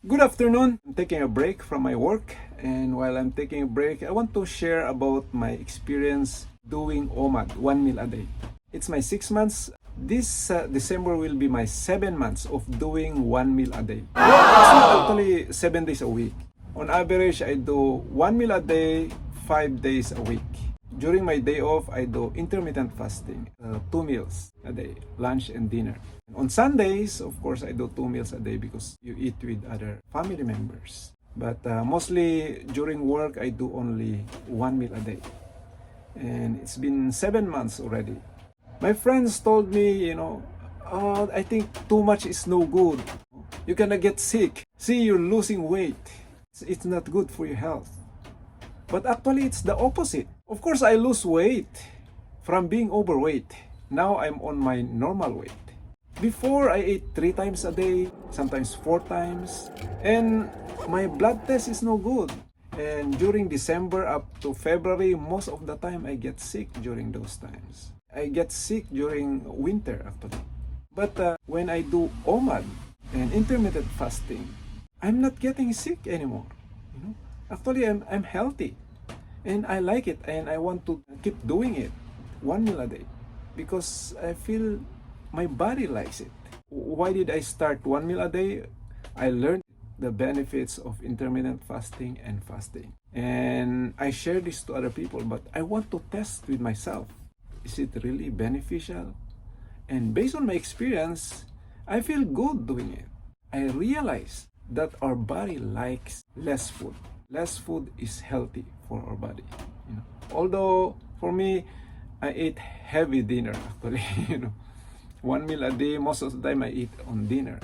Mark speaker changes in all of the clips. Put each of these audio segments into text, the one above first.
Speaker 1: Good afternoon. I'm taking a break from my work, and while I'm taking a break, I want to share about my experience doing Omad, 1 meal a day. It's my 6 months. This December will be my 7 months of doing 1 meal a day. It's not actually 7 days a week. On average, I do 1 meal a day, 5 days a week. During my day off, I do intermittent fasting, 2 meals a day, lunch and dinner. On Sundays, of course, I do 2 meals a day because you eat with other family members. But mostly during work, I do only 1 meal a day. And it's been 7 months already. My friends told me, I think too much is no good. You're gonna get sick. See, you're losing weight. It's not good for your health. But actually, it's the opposite. Of course, I lose weight from being overweight. Now I'm on my normal weight. Before, I ate 3 times a day, sometimes 4 times. And my blood test is no good. And during December up to February, most of the time I get sick during those times. I get sick during winter actually. But when I do Omad and intermittent fasting, I'm not getting sick anymore. Actually, I'm healthy. And I like it, and I want to keep doing it 1 meal a day because I feel my body likes it. Why did I start 1 meal a day? I learned the benefits of intermittent fasting and fasting. And I share this to other people, but I want to test with myself. Is it really beneficial? And based on my experience, I feel good doing it. I realize that our body likes less food. Less food is healthy for our body. Although for me, I eat heavy dinner actually. 1 meal a day, most of the time I eat on dinner,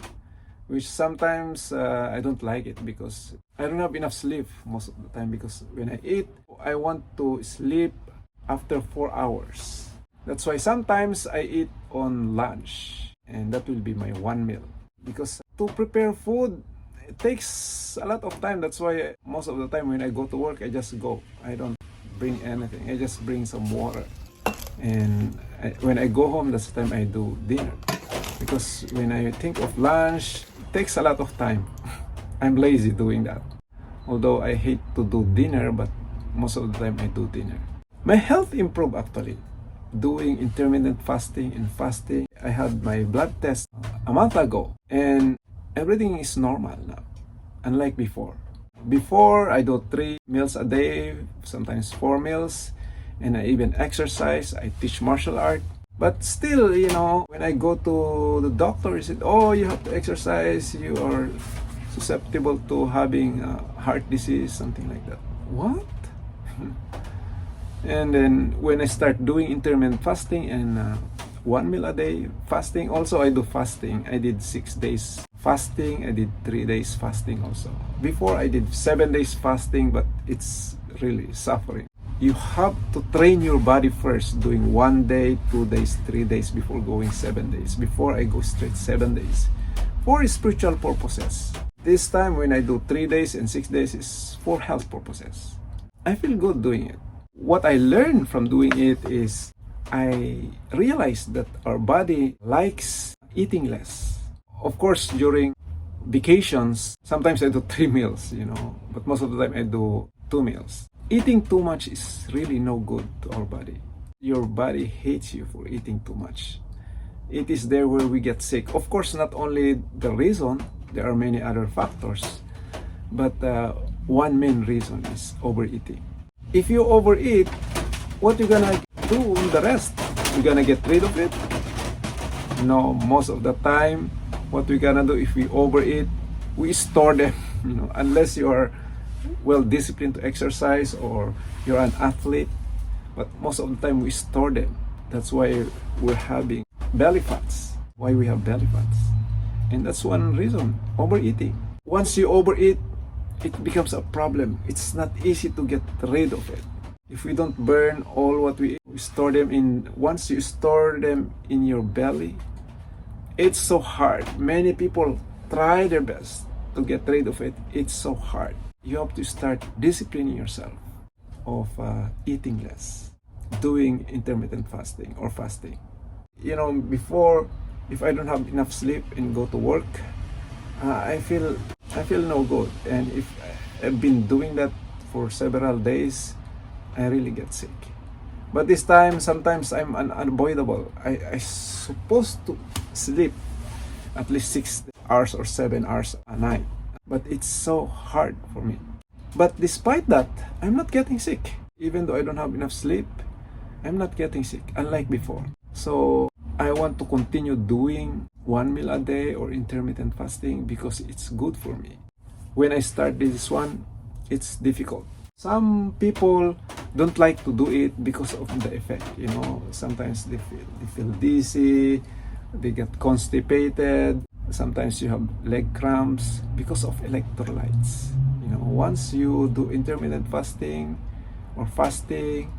Speaker 1: which sometimes I don't like it because I don't have enough sleep most of the time, because when I eat, I want to sleep after 4 hours. That's why sometimes I eat on lunch, and that will be my 1 meal. Because to prepare food, it takes a lot of time. That's why most of the time when I go to work, I just go. I don't bring anything. I just bring some water. And when I go home, that's the time I do dinner. Because when I think of lunch, it takes a lot of time. I'm lazy doing that. Although I hate to do dinner, but most of the time I do dinner. My health improved actually. Doing intermittent fasting and fasting. I had my blood test a month ago. And everything is normal now, unlike before. Before, I do 3 meals a day, sometimes 4 meals, and I even exercise. I teach martial art. But still, when I go to the doctor, he said, "Oh, you have to exercise. You are susceptible to having heart disease," something like that. What? And then when I start doing intermittent fasting and 1 meal a day fasting, also I do fasting. I did 6 days fasting. I did 3 days fasting also. Before I did 7 days fasting, but it's really suffering. You have to train your body first, doing 1 day, 2 days, 3 days before going 7 days. Before I go straight 7 days for spiritual purposes. This time when I do 3 days and 6 days is for health purposes. I feel good doing it. What I learned from doing it is I realized that our body likes eating less. Of course, during vacations, sometimes I do 3 meals, but most of the time I do 2 meals. Eating too much is really no good to our body. Your body hates you for eating too much. It is there where we get sick. Of course, not only the reason, there are many other factors, but one main reason is overeating. If you overeat, what you gonna do with the rest? You're gonna get rid of it? No, most of the time, what we're gonna do if we overeat, we store them, unless you are well disciplined to exercise or you're an athlete. But most of the time we store them. That's why we're having belly fats. Why we have belly fats. And that's one reason, overeating. Once you overeat, it becomes a problem. It's not easy to get rid of it. If we don't burn all what we eat, we store them in. Once you store them in your belly, it's so hard. Many people try their best to get rid of it. It's so hard. You have to start disciplining yourself of eating less, doing intermittent fasting or fasting. Before, if I don't have enough sleep and go to work, I feel I feel no good. And if I've been doing that for several days, I really get sick. But this time, sometimes I'm unavoidable. I supposed to sleep at least 6 hours or 7 hours a night. But it's so hard for me. But despite that, I'm not getting sick. Even though I don't have enough sleep, I'm not getting sick, unlike before. So I want to continue doing 1 meal a day or intermittent fasting because it's good for me. When I start this one, it's difficult. Some people don't like to do it because of the effect. Sometimes they feel dizzy, they get constipated. Sometimes you have leg cramps because of electrolytes. Once you do intermittent fasting or fasting,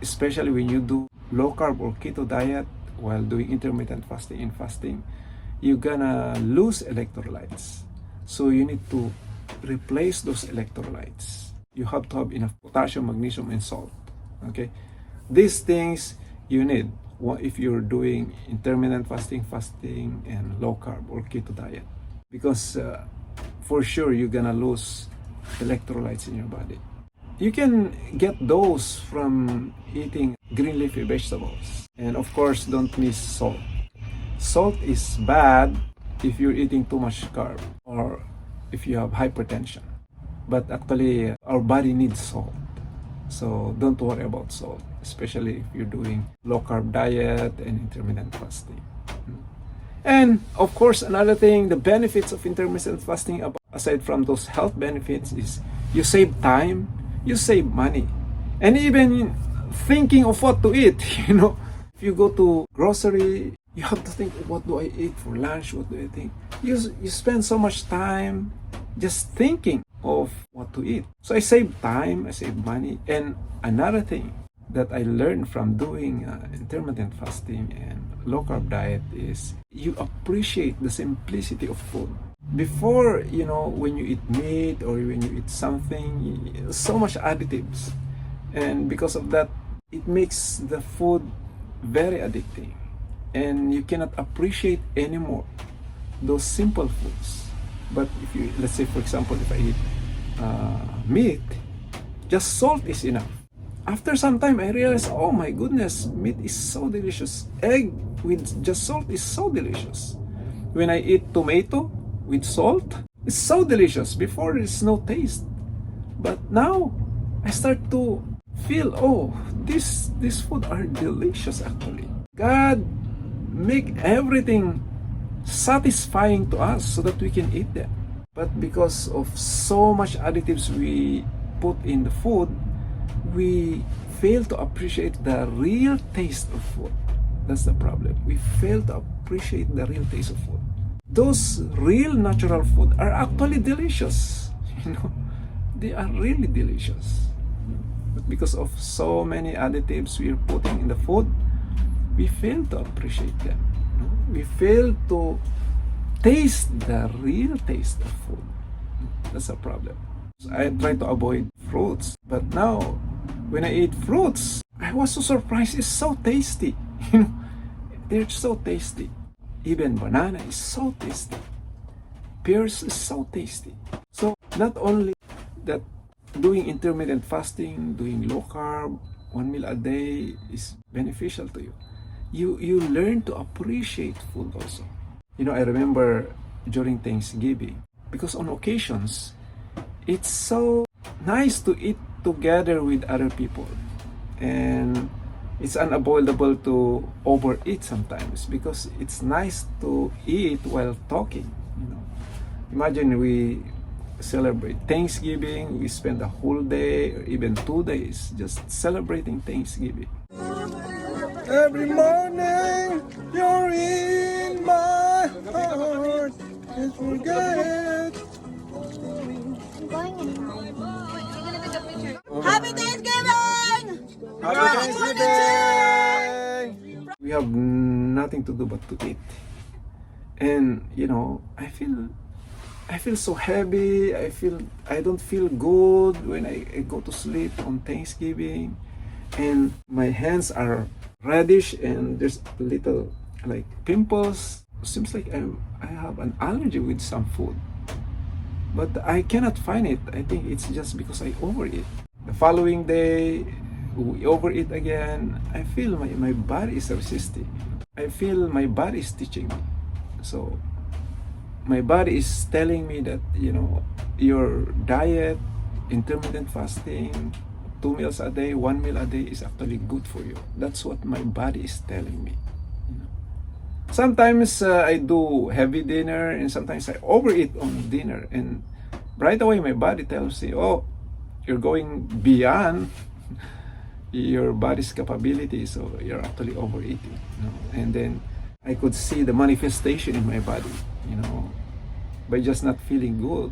Speaker 1: especially when you do low carb or keto diet while doing intermittent fasting and fasting, you're gonna lose electrolytes. So you need to replace those electrolytes. You have to have enough potassium, magnesium, and salt. Okay, these things you need if you're doing intermittent fasting, and low carb or keto diet, because for sure you're gonna lose electrolytes in your body. You can get those from eating green leafy vegetables, and of course don't miss salt. Salt is bad if you're eating too much carb or if you have hypertension. But actually, our body needs salt. So don't worry about salt, especially if you're doing low carb diet and intermittent fasting. And of course, another thing, the benefits of intermittent fasting, aside from those health benefits, is you save time, you save money, and even thinking of what to eat. If you go to grocery, you have to think, what do I eat for lunch? What do I think? You spend so much time just thinking of what to eat. So I save time, I save money. And another thing that I learned from doing intermittent fasting and low carb diet is you appreciate the simplicity of food. Before, when you eat meat or when you eat something, so much additives. And because of that, it makes the food very addicting. And you cannot appreciate anymore those simple foods. But if you, let's say, for example, if I eat meat, just salt is enough. After some time, I realized, oh my goodness, meat is so delicious. Egg with just salt is so delicious. When I eat tomato with salt, it's so delicious. Before, there's no taste. But now, I start to feel, oh, these food are delicious actually. God make everything satisfying to us so that we can eat them. But because of so much additives we put in the food, we fail to appreciate the real taste of food. That's the problem. We fail to appreciate the real taste of food. Those real natural food are actually delicious. They are really delicious. But because of so many additives we're putting in the food, we fail to appreciate them. We fail to taste the real taste of food. That's a problem. So I try to avoid fruits, but now when I eat fruits, I was so surprised. It's so tasty. They're so tasty. Even banana is so tasty. Pears is so tasty. So not only that doing intermittent fasting, doing low carb, 1 meal a day is beneficial to you. You learn to appreciate food also. I remember during Thanksgiving, because on occasions, it's so nice to eat together with other people. And it's unavoidable to overeat sometimes because it's nice to eat while talking. Imagine we celebrate Thanksgiving, we spend a whole day or even 2 days just celebrating Thanksgiving. Every morning you're in my heart, can't forget.
Speaker 2: Happy Thanksgiving!
Speaker 1: Happy Thanksgiving! We have nothing to do but to eat. And I feel so heavy. I don't feel good when I go to sleep on Thanksgiving. And my hands are reddish and there's little like pimples. Seems like I have an allergy with some food. but I cannot find it. I think it's just because I overeat. The following day, we overeat again. I feel my body is resisting. I feel my body is teaching me. So my body is telling me that, your diet, intermittent fasting, 2 meals a day, 1 meal a day is actually good for you. That's what my body is telling me. Sometimes I do heavy dinner, and sometimes I overeat on dinner, and right away my body tells me, oh, you're going beyond your body's capability, so you're actually overeating. And then I could see the manifestation in my body, by just not feeling good.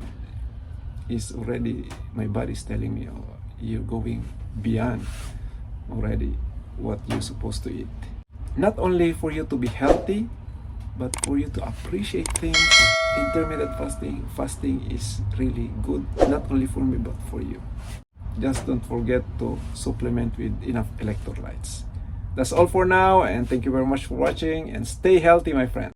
Speaker 1: Is already, my body is telling me, oh, you're going beyond already what you're supposed to eat. Not only for you to be healthy, but for you to appreciate things. Intermittent fasting is really good, not only for me but for you. Just don't forget to supplement with enough electrolytes. That's all for now, and thank you very much for watching, and stay healthy, my friend.